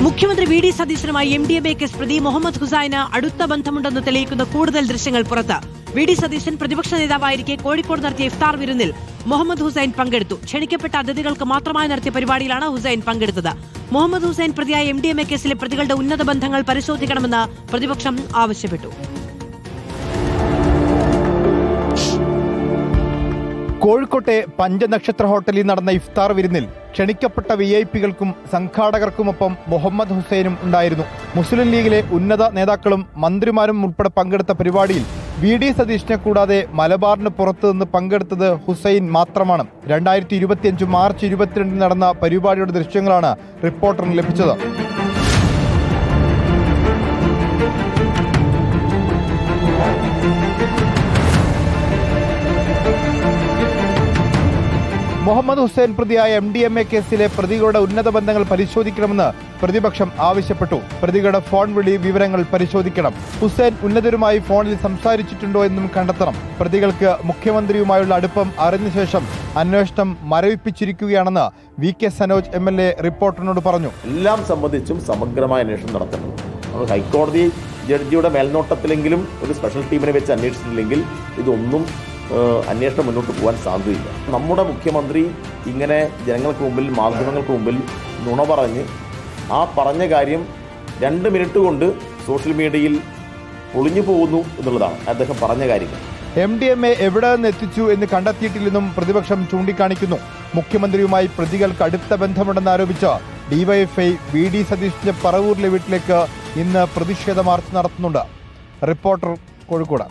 മുഖ്യമന്ത്രി V D സതീശനുമായി MDMA case പ്രതി മുഹമ്മദ് ഹുസൈന് അടുത്ത ബന്ധമുണ്ടെന്ന് തെളിയിക്കുന്ന കൂടുതൽ ദൃശ്യങ്ങൾ പുറത്ത്. വി ഡി സതീശൻ പ്രതിപക്ഷ നേതാവായിരിക്കെ കോഴിക്കോട് നടത്തിയ ഇഫ്താർ വിരുന്നിൽ മുഹമ്മദ് ഹുസൈൻ പങ്കെടുത്തു. ക്ഷണിക്കപ്പെട്ട അതിഥികൾക്ക് മാത്രമായി നടത്തിയ പരിപാടിയിലാണ് ഹുസൈൻ പങ്കെടുത്തത്. മുഹമ്മദ് ഹുസൈൻ പ്രതിയായ MDMA കേസിലെ പ്രതികളുടെ ഉന്നത ബന്ധങ്ങൾ പരിശോധിക്കണമെന്ന് പ്രതിപക്ഷം ആവശ്യപ്പെട്ടു. കോഴിക്കോട്ടെ പഞ്ചനക്ഷത്ര ഹോട്ടലിൽ നടന്ന ഇഫ്താർ വിരുന്നിൽ ക്ഷണിക്കപ്പെട്ട VIP-കൾക്കും സംഘാടകർക്കുമൊപ്പം മുഹമ്മദ് ഹുസൈനും ഉണ്ടായിരുന്നു. മുസ്ലിം ലീഗിലെ ഉന്നത നേതാക്കളും മന്ത്രിമാരും ഉൾപ്പെടെ പങ്കെടുത്ത പരിപാടിയിൽ VD സതീശനെ കൂടാതെ മലബാറിന് പുറത്തുനിന്ന് പങ്കെടുത്തത് ഹുസൈൻ മാത്രമാണ്. 2025 മാർച്ച് 22 നടന്ന പരിപാടിയുടെ ദൃശ്യങ്ങളാണ് റിപ്പോർട്ടറിന് ലഭിച്ചത്. മുഹമ്മദ് ഹുസൈൻ പ്രതിയായ MDMA കേസിലെ പ്രതികളുടെ ഉന്നത ബന്ധങ്ങൾ പരിശോധിക്കണമെന്ന് പ്രതിപക്ഷം ആവശ്യപ്പെട്ടു. പ്രതികളുടെ ഫോൺ വിളി വിവരങ്ങൾ പരിശോധിക്കണം. ഹുസൈൻ ഉന്നതരുമായി ഫോണിൽ സംസാരിച്ചിട്ടുണ്ടോ എന്നും കണ്ടെത്തണം. പ്രതികൾക്ക് മുഖ്യമന്ത്രിയുമായുള്ള അടുപ്പം അറിഞ്ഞ ശേഷം അന്വേഷണം മരവിപ്പിച്ചിരിക്കുകയാണെന്ന് VK സനോജ് MLA റിപ്പോർട്ടറിനോട് പറഞ്ഞു. എല്ലാം സംബന്ധിച്ചും സമഗ്രമായ അന്വേഷണം നടത്തണം. നമ്മൾ ഹൈക്കോടതി ജഡ്ജിയുടെ മേൽനോട്ടത്തിലെങ്കിലും ഒരു സ്പെഷ്യൽ ടീമിനെ വെച്ച് അന്വേഷിച്ചിട്ടില്ലെങ്കിൽ ഇതൊന്നും അന്വേഷണം മുന്നോട്ട് പോകാൻ സാധ്യതയില്ല. നമ്മുടെ മുഖ്യമന്ത്രി ഇങ്ങനെ ജനങ്ങൾക്ക് മുമ്പിൽ മാധ്യമങ്ങൾക്ക് മുമ്പിൽ നുണ പറഞ്ഞ് ആ പറഞ്ഞ കാര്യം 2 മിനിറ്റ് കൊണ്ട് സോഷ്യൽ മീഡിയയിൽ പൊളിഞ്ഞു പോകുന്നു എന്നുള്ളതാണ് അദ്ദേഹം പറഞ്ഞ കാര്യങ്ങൾ. MDMA എവിടെ നിന്ന് എത്തിച്ചു എന്ന് കണ്ടെത്തിയിട്ടില്ലെന്നും പ്രതിപക്ഷം ചൂണ്ടിക്കാണിക്കുന്നു. മുഖ്യമന്ത്രിയുമായി പ്രതികൾക്ക് അടുത്ത ബന്ധമുണ്ടെന്ന് ആരോപിച്ച DYFI VD സതീശിന്റെ പറവൂരിലെ വീട്ടിലേക്ക് ഇന്ന് പ്രതിഷേധ മാർച്ച് നടത്തുന്നുണ്ട്. റിപ്പോർട്ടർ, കോഴിക്കോട്.